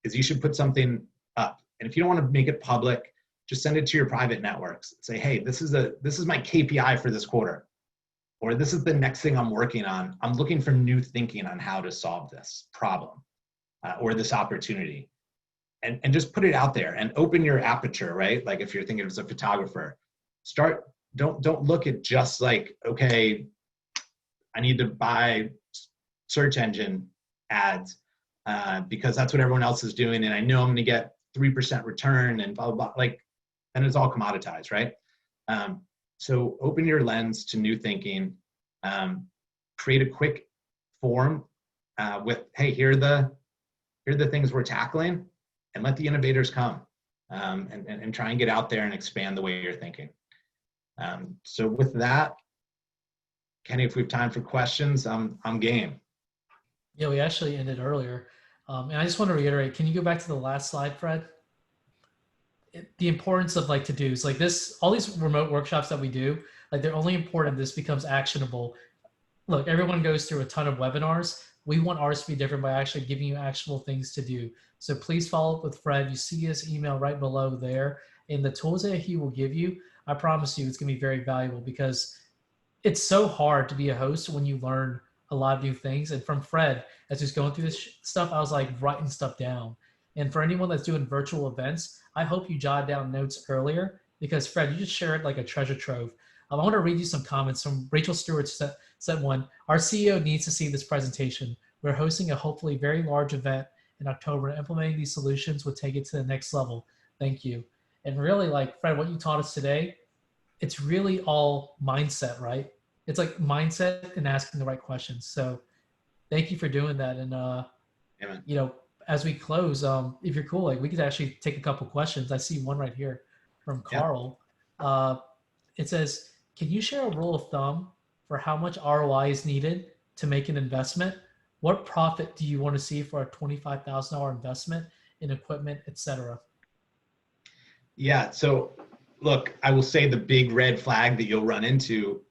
is you should put something up. And if you don't want to make it public, just send it to your private networks. Say, hey, this is my KPI for this quarter, or this is the next thing I'm working on. I'm looking for new thinking on how to solve this problem or this opportunity. And just put it out there and open your aperture, right? Like if you're thinking as a photographer, don't look at just like, okay, I need to buy search engine ads because that's what everyone else is doing. And I know I'm going to get 3% return and blah, blah, blah. Like, then it's all commoditized, right? So open your lens to new thinking, create a quick form with, hey, here are the things we're tackling, and let the innovators come and try and get out there and expand the way you're thinking. So with that, Kenny, if we have time for questions, I'm game. Yeah, we actually ended earlier. And I just want to reiterate, can you go back to the last slide, Fred? The importance of like to-dos, like this, all these remote workshops that we do, like they're only important if this becomes actionable. Look, everyone goes through a ton of webinars. We want ours to be different by actually giving you actionable things to do. So please follow up with Fred. You see his email right below there. And the tools that he will give you, I promise you it's going to be very valuable, because it's so hard to be a host when you learn a lot of new things. And from Fred, as he's going through this stuff, I was like writing stuff down. And for anyone that's doing virtual events, I hope you jot down notes earlier, because Fred, you just shared like a treasure trove. I want to read you some comments from Rachel Stewart. Said one, our CEO needs to see this presentation. We're hosting a hopefully very large event in October. Implementing these solutions would take it to the next level. Thank you. And really, like Fred, what you taught us today, it's really all mindset, right? It's like mindset and asking the right questions. So thank you for doing that. And, you know, as we close, if you're cool, like we could actually take a couple questions. I see one right here from Carl. It says, can you share a rule of thumb for how much ROI is needed to make an investment? What profit do you want to see for a $25,000 investment in equipment, et cetera? Yeah, so look, I will say the big red flag that you'll run into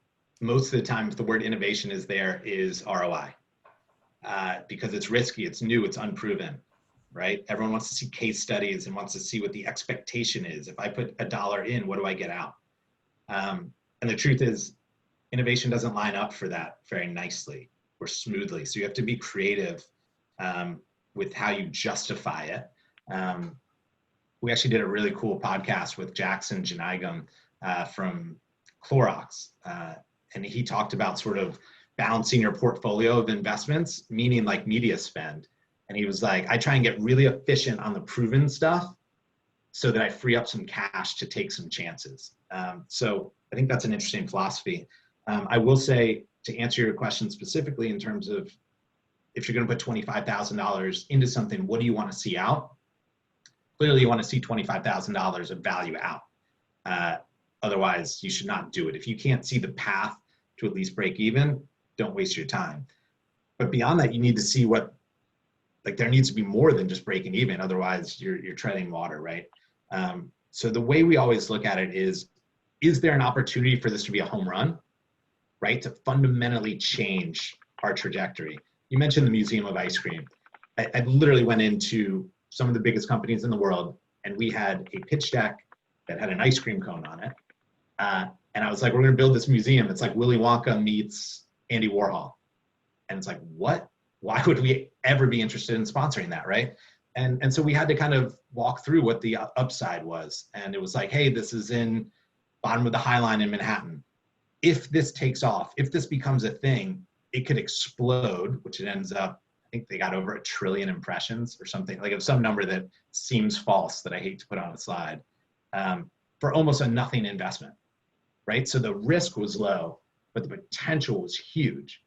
most of the time if the word innovation is there is ROI. Because it's risky, it's new, it's unproven, right? Everyone wants to see case studies and wants to see what the expectation is. If I put $1 in, what do I get out? And the truth is, innovation doesn't line up for that very nicely or smoothly. So you have to be creative with how you justify it. We actually did a really cool podcast with Jackson Janigam from Clorox. And he talked about sort of balancing your portfolio of investments, meaning like media spend. And he was like, I try and get really efficient on the proven stuff so that I free up some cash to take some chances. So I think that's an interesting philosophy. I will say, to answer your question specifically in terms of if you're going to put $25,000 into something, what do you want to see out? Clearly, you want to see $25,000 of value out. Otherwise, you should not do it. If you can't see the path to at least break even, don't waste your time. But beyond that, you need to see what, like there needs to be more than just breaking even. Otherwise, you're treading water, right? So the way we always look at it is there an opportunity for this to be a home run, right? To fundamentally change our trajectory. You mentioned the Museum of Ice Cream. I literally went into some of the biggest companies in the world, and we had a pitch deck that had an ice cream cone on it. And I was like, we're going to build this museum. It's like Willy Wonka meets Andy Warhol. And it's like, what? Why would we ever be interested in sponsoring that, right? And so we had to kind of walk through what the upside was. And it was like, hey, this is in bottom of the High Line in Manhattan. If this takes off, if this becomes a thing, it could explode, which it ends up, I think they got over 1 trillion impressions or something. Like it was some number that seems false that I hate to put on a slide, for almost a nothing investment, right? So the risk was low, but the potential was huge.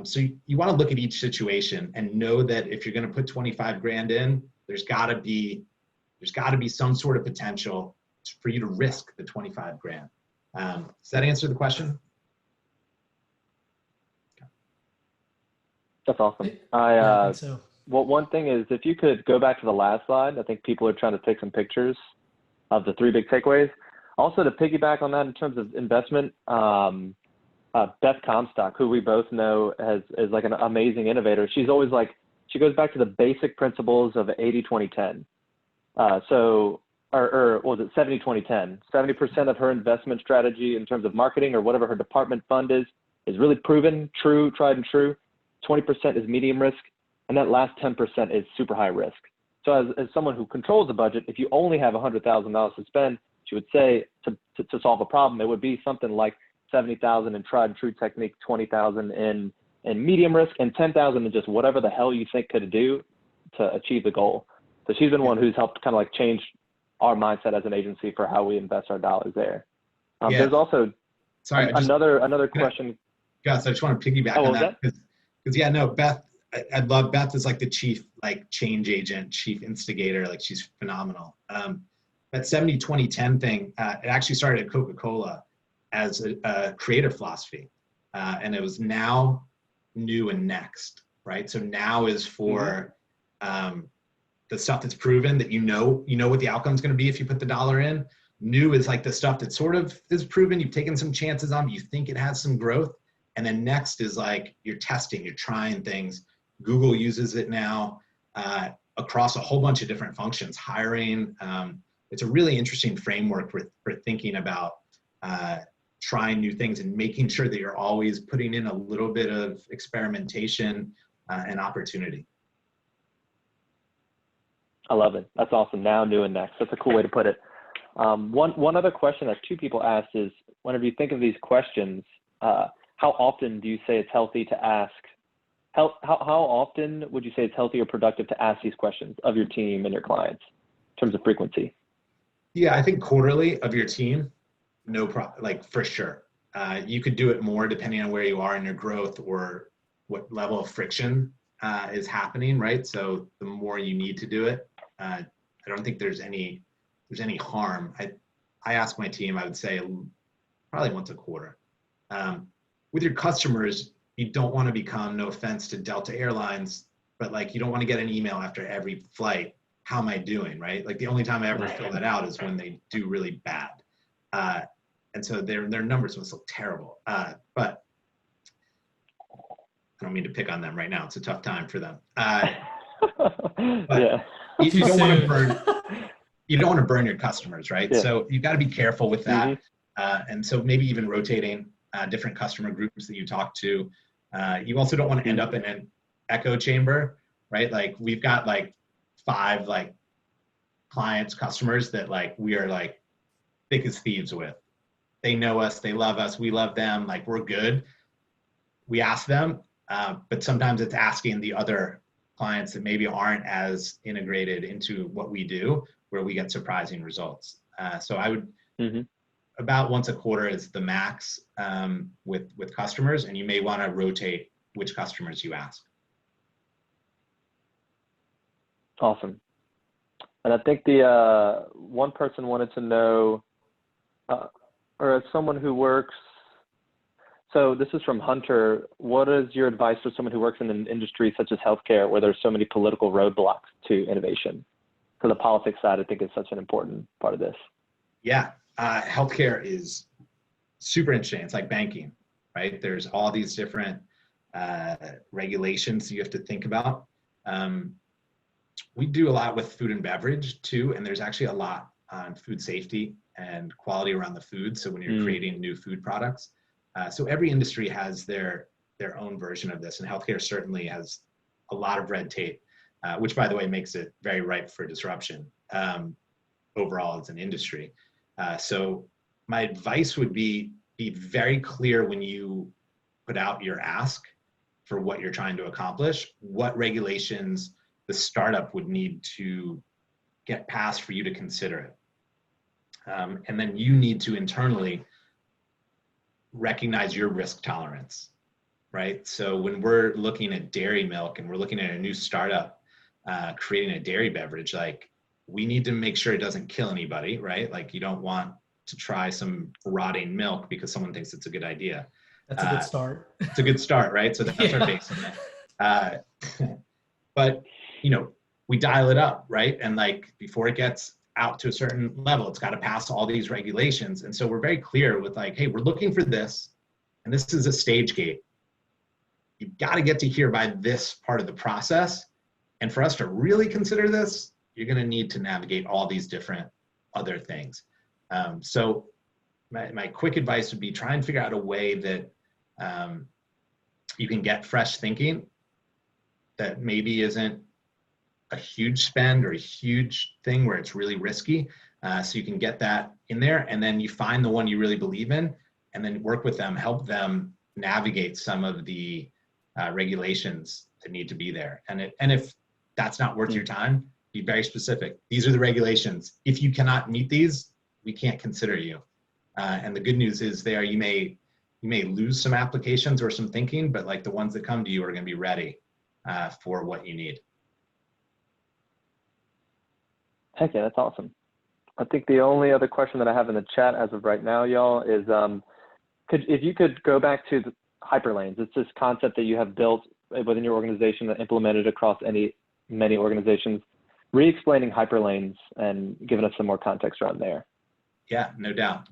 So you want to look at each situation and know that if you're going to put 25 grand in, there's got to be some sort of potential for you to risk the 25 grand. Does that answer the question? That's awesome. Yeah, I think so. Well, one thing is, if you could go back to the last slide, I think people are trying to take some pictures of the 3 big takeaways. Also, to piggyback on that in terms of investment, Beth Comstock, who we both know is like an amazing innovator. She's always like, she goes back to the basic principles of 80-20-10. Or was it 70-20-10? 70% of her investment strategy in terms of marketing or whatever her department fund is really proven, true, tried and true. 20% is medium risk, and that last 10% is super high risk. So as someone who controls the budget, if you only have $100,000 to spend, she would say to solve a problem, it would be something like 70,000 in tried and true technique, 20,000 in medium risk, and 10,000 in just whatever the hell you think could do to achieve the goal. So she's been one who's helped kind of like change our mindset as an agency for how we invest our dollars there. There's also another question. Gus, I just want to piggyback on that because yeah, no, Beth, I love Beth is like the chief like change agent, chief instigator. Like she's phenomenal. That 70-20-10 thing, it actually started at Coca-Cola as a creative philosophy. And it was now, new, and next, right? So now is for the stuff that's proven that you know what the outcome is going to be if you put the dollar in. New is like the stuff that sort of is proven, you've taken some chances on, you think it has some growth. And then next is like you're testing, you're trying things. Google uses it now across a whole bunch of different functions, hiring. It's a really interesting framework for thinking about trying new things and making sure that you're always putting in a little bit of experimentation and opportunity. I love it. That's awesome. Now, new, and next. That's a cool way to put it. One other question that 2 people asked is, whenever you think of these questions, how often do you say it's healthy to ask? How often would you say it's healthy or productive to ask these questions of your team and your clients in terms of frequency? Yeah, I think quarterly of your team, no problem, like for sure. You could do it more depending on where you are in your growth or what level of friction is happening, right? So the more you need to do it, I don't think there's any harm. I ask my team, I would say probably once a quarter. With your customers, you don't want to become, no offense to Delta Airlines, but like you don't want to get an email after every flight, how am I doing, right? Like the only time I ever fill that out is when they do really bad. And so their numbers must look terrible. But I don't mean to pick on them right now. It's a tough time for them. But yeah. you don't want to burn. You don't want to burn your customers, right? Yeah. So you've got to be careful with that. And so maybe even rotating different customer groups that you talk to. You also don't want to end up in an echo chamber, right? Like we've got like 5 like clients, customers that like we are like thick as thieves with. They know us, they love us, we love them, like we're good. we ask them, but sometimes it's asking the other clients that maybe aren't as integrated into what we do, where we get surprising results. So I would, about once a quarter is the max with customers, and you may want to rotate which customers you ask. Awesome. And I think the one person wanted to know, or as someone who works, so this is from Hunter, what is your advice for someone who works in an industry such as healthcare where there's so many political roadblocks to innovation? So the politics side, I think, is such an important part of this. Yeah, healthcare is super interesting. It's like banking, right? There's all these different regulations you have to think about. We do a lot with food and beverage too, and there's actually a lot on food safety and quality around the food. So when you're creating new food products, so every industry has their own version of this, and healthcare certainly has a lot of red tape, which by the way makes it very ripe for disruption overall as an industry. So my advice would be very clear when you put out your ask for what you're trying to accomplish, what regulations the startup would need to get passed for you to consider it. And then you need to internally recognize your risk tolerance, right? So when we're looking at dairy milk and we're looking at a new startup creating a dairy beverage, like we need to make sure it doesn't kill anybody, right? Like you don't want to try some rotting milk because someone thinks it's a good idea. That's a good start. It's a good start, right? So that's our baseline. But you know, we dial it up, right? And like before it gets out to a certain level, it's got to pass all these regulations. And so we're very clear with like, hey, we're looking for this, and this is a stage gate. You've got to get to here by this part of the process. And for us to really consider this, you're going to need to navigate all these different other things. So my quick advice would be try and figure out a way that you can get fresh thinking that maybe isn't a huge spend or a huge thing where it's really risky. So you can get that in there, and then you find the one you really believe in, and then work with them, help them navigate some of the regulations that need to be there. And if that's not worth your time, be very specific. These are the regulations. If you cannot meet these, we can't consider you. And the good news is there, you may lose some applications or some thinking, but like the ones that come to you are going to be ready for what you need. Heck yeah, that's awesome. I think the only other question that I have in the chat as of right now, y'all, is if you could go back to the Hyperlanes. It's this concept that you have built within your organization and implemented across many organizations, re-explaining Hyperlanes and giving us some more context around there. Yeah, no doubt.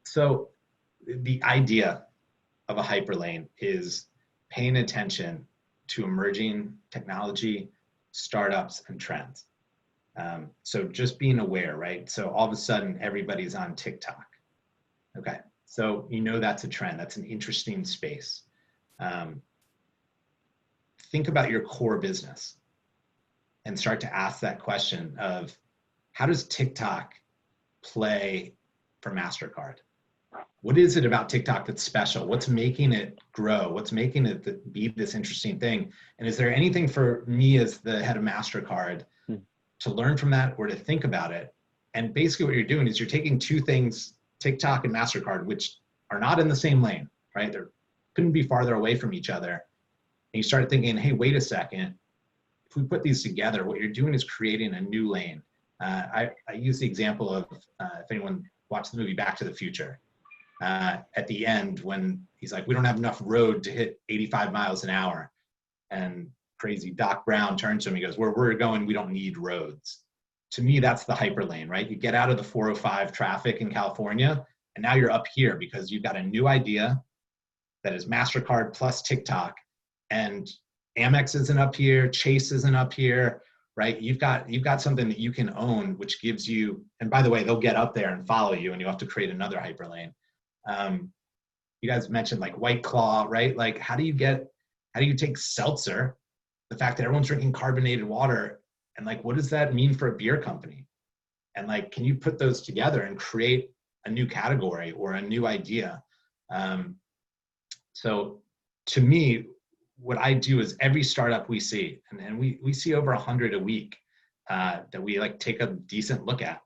So the idea of a Hyperlane is paying attention to emerging technology, startups, and trends. So just being aware, right? So all of a sudden everybody's on TikTok. Okay, so you know that's a trend. That's an interesting space. Think about your core business and start to ask that question of how does TikTok play for MasterCard? What is it about TikTok that's special? What's making it grow? What's making it be this interesting thing? And is there anything for me as the head of MasterCard to learn from that or to think about it? And basically what you're doing is you're taking two things, TikTok and MasterCard, which are not in the same lane, right? They couldn't be farther away from each other. And you start thinking, hey, wait a second. If we put these together, what you're doing is creating a new lane. I use the example of, if anyone watched the movie Back to the Future, at the end when he's like, we don't have enough road to hit 85 miles an hour. And crazy Doc Brown turns to him, he goes, where we're going, we don't need roads. To me, that's the hyperlane, right? You get out of the 405 traffic in California, and now you're up here because you've got a new idea that is MasterCard plus TikTok, and Amex isn't up here, Chase isn't up here, right? You've got something that you can own, which gives you, and by the way, they'll get up there and follow you, and you have to create another hyperlane. You guys mentioned like White Claw, right? Like how do you take seltzer, the fact that everyone's drinking carbonated water, and like, what does that mean for a beer company? And like, can you put those together and create a new category or a new idea? So to me, what I do is every startup we see, and we see over 100 a week that we like take a decent look at.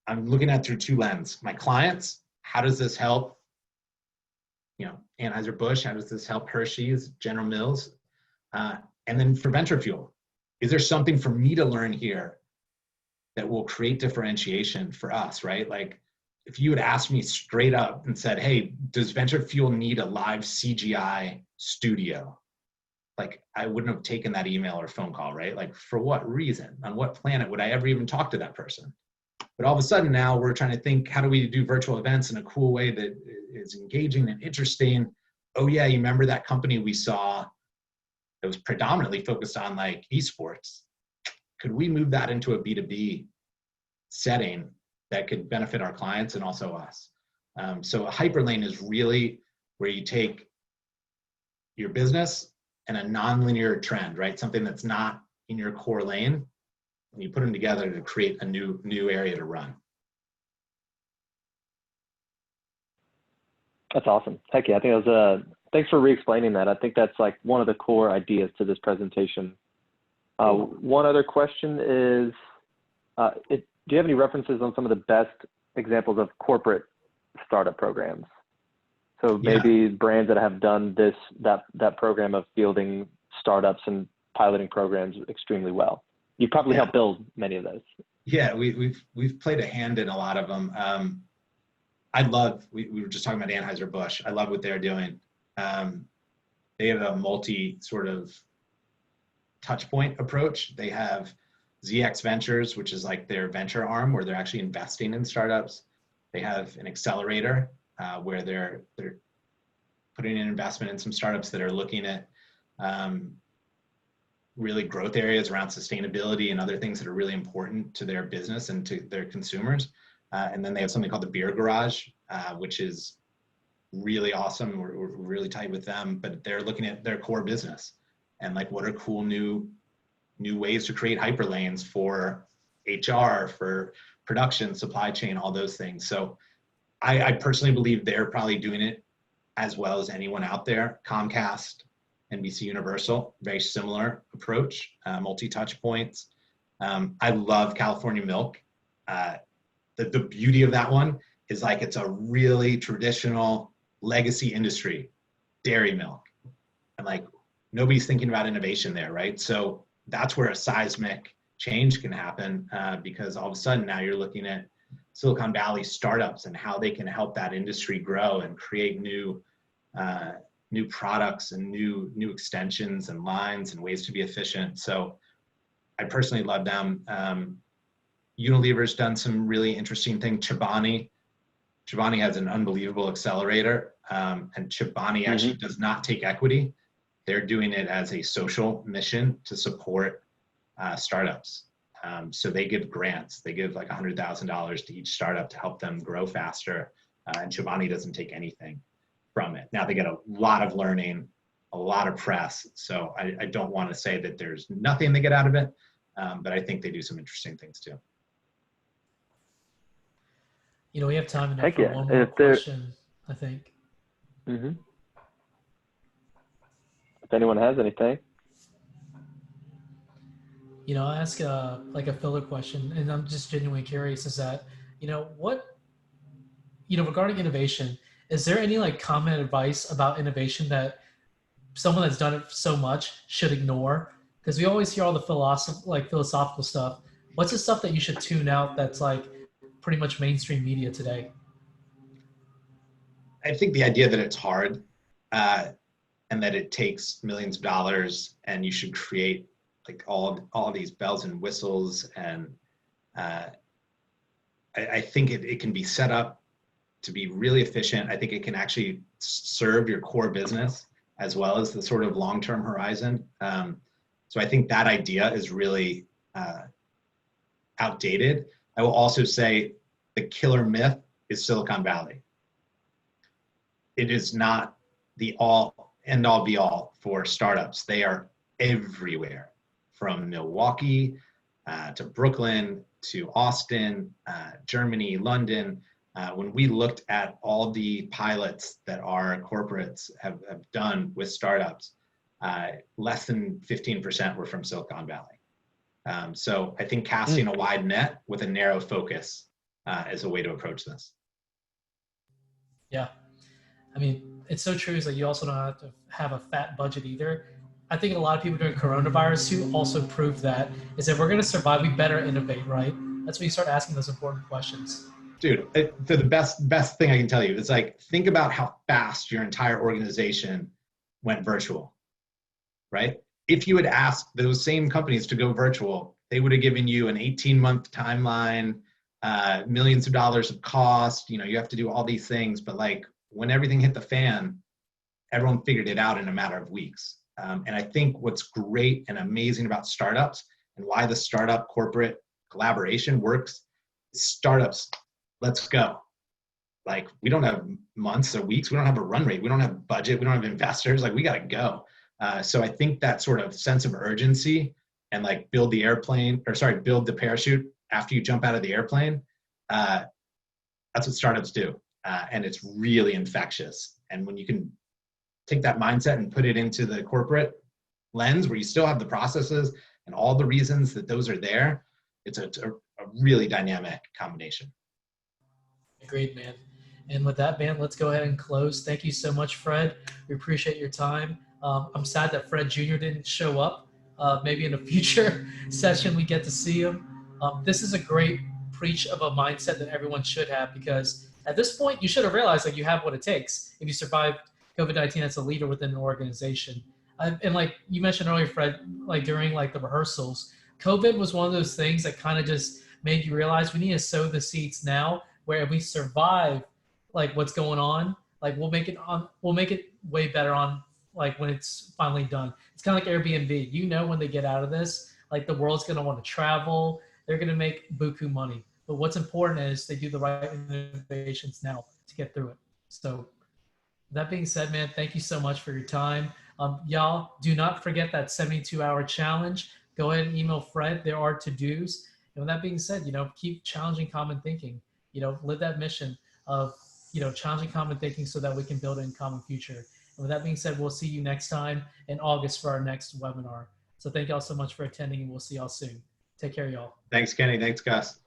I'm looking at through two lenses. My clients, how does this help? You know, Anheuser-Busch, how does this help Hershey's, General Mills? And then for VentureFuel, is there something for me to learn here that will create differentiation for us, right? Like if you had asked me straight up and said, hey, does VentureFuel need a live CGI studio? Like I wouldn't have taken that email or phone call, right? Like for what reason? On what planet would I ever even talk to that person? But all of a sudden now we're trying to think, how do we do virtual events in a cool way that is engaging and interesting? Oh yeah, you remember that company we saw that was predominantly focused on like esports? Could we move that into a B2B setting that could benefit our clients and also us? So a Hyperlane is really where you take your business and a nonlinear trend, right? Something that's not in your core lane, and you put them together to create a new area to run. That's awesome. Heck yeah, I think it was thanks for re-explaining that. I think that's like one of the core ideas to this presentation. One other question is, do you have any references on some of the best examples of corporate startup programs? So maybe brands that have done that program of fielding startups and piloting programs extremely well. You probably helped build many of those. Yeah, we've played a hand in a lot of them. We were just talking about Anheuser-Busch. I love what they're doing. They have a multi sort of touch point approach. They have ZX Ventures, which is like their venture arm where they're actually investing in startups. They have an accelerator where they're putting in investment in some startups that are looking at really growth areas around sustainability and other things that are really important to their business and to their consumers. And then they have something called the Beer Garage, which is really awesome. We're really tight with them, but they're looking at their core business and like what are cool new ways to create hyperlanes for HR, for production, supply chain, all those things. So I personally believe they're probably doing it as well as anyone out there. Comcast, NBC Universal, very similar approach, multi-touch points. I love California Milk. The beauty of that one is like it's a really traditional legacy industry, dairy milk. And like nobody's thinking about innovation there, right? So that's where a seismic change can happen because all of a sudden now you're looking at Silicon Valley startups and how they can help that industry grow and create new products and new extensions and lines and ways to be efficient. So I personally love them. Unilever's done some really interesting things. Chobani has an unbelievable accelerator, and Chobani actually does not take equity. They're doing it as a social mission to support startups. So they give grants. They give like $100,000 to each startup to help them grow faster. And Chobani doesn't take anything from it. Now they get a lot of learning, a lot of press. So I don't want to say that there's nothing they get out of it, but I think they do some interesting things too. You know, we have time enough for one more question, I think. If anyone has anything. You know, I'll ask like a filler question, and I'm just genuinely curious, is that, regarding innovation, is there any like common advice about innovation that someone that's done it so much should ignore? Because we always hear all the philosophical stuff. What's the stuff that you should tune out that's like pretty much mainstream media today? I think the idea that it's hard and that it takes millions of dollars and you should create like all these bells and whistles, and I think it can be set up to be really efficient. I think it can actually serve your core business as well as the sort of long-term horizon. So I think that idea is really outdated. I will also say the killer myth is Silicon Valley. It is not the end all be all for startups. They are everywhere, from Milwaukee to Brooklyn to Austin, Germany, London. When we looked at all the pilots that our corporates have done with startups, less than 15% were from Silicon Valley. So I think casting a wide net with a narrow focus is a way to approach this. Yeah. I mean, it's so true. Is that you also don't have to have a fat budget either. I think a lot of people during coronavirus too also proved that is if we're going to survive, we better innovate, right? That's when you start asking those important questions. Dude, for the best thing I can tell you, it's like, think about how fast your entire organization went virtual, right? If you had asked those same companies to go virtual, they would have given you an 18-month timeline, millions of dollars of cost. You know, you have to do all these things, but like when everything hit the fan, everyone figured it out in a matter of weeks. And I think what's great and amazing about startups and why the startup corporate collaboration works is startups, let's go. Like, we don't have months or weeks. We don't have a run rate. We don't have budget. We don't have investors. Like, we got to go. So I think that sort of sense of urgency and like build the parachute after you jump out of the airplane. That's what startups do. And it's really infectious. And when you can take that mindset and put it into the corporate lens where you still have the processes and all the reasons that those are there, it's a really dynamic combination. Agreed, man. And with that, man, let's go ahead and close. Thank you so much, Fred. We appreciate your time. I'm sad that Fred Jr. didn't show up. Maybe in a future session we get to see him. This is a great preach of a mindset that everyone should have, because at this point you should have realized that you have what it takes if you survive COVID-19 as a leader within an organization. And like you mentioned earlier, Fred, like during like the rehearsals, COVID was one of those things that kind of just made you realize we need to sow the seeds now, where if we survive like what's going on, like we'll make it way better on like when it's finally done. It's kind of like Airbnb. You know, when they get out of this, like the world's going to want to travel. They're going to make buku money. But what's important is they do the right innovations now to get through it. So that being said, man, thank you so much for your time. Y'all, do not forget that 72-hour challenge. Go ahead and email Fred. There are to-dos. And with that being said, you know, keep challenging common thinking. You know, live that mission of, you know, challenging common thinking so that we can build a common future. And with that being said, we'll see you next time in August for our next webinar. So thank y'all so much for attending, and we'll see y'all soon. Take care, y'all. Thanks, Kenny. Thanks, Gus.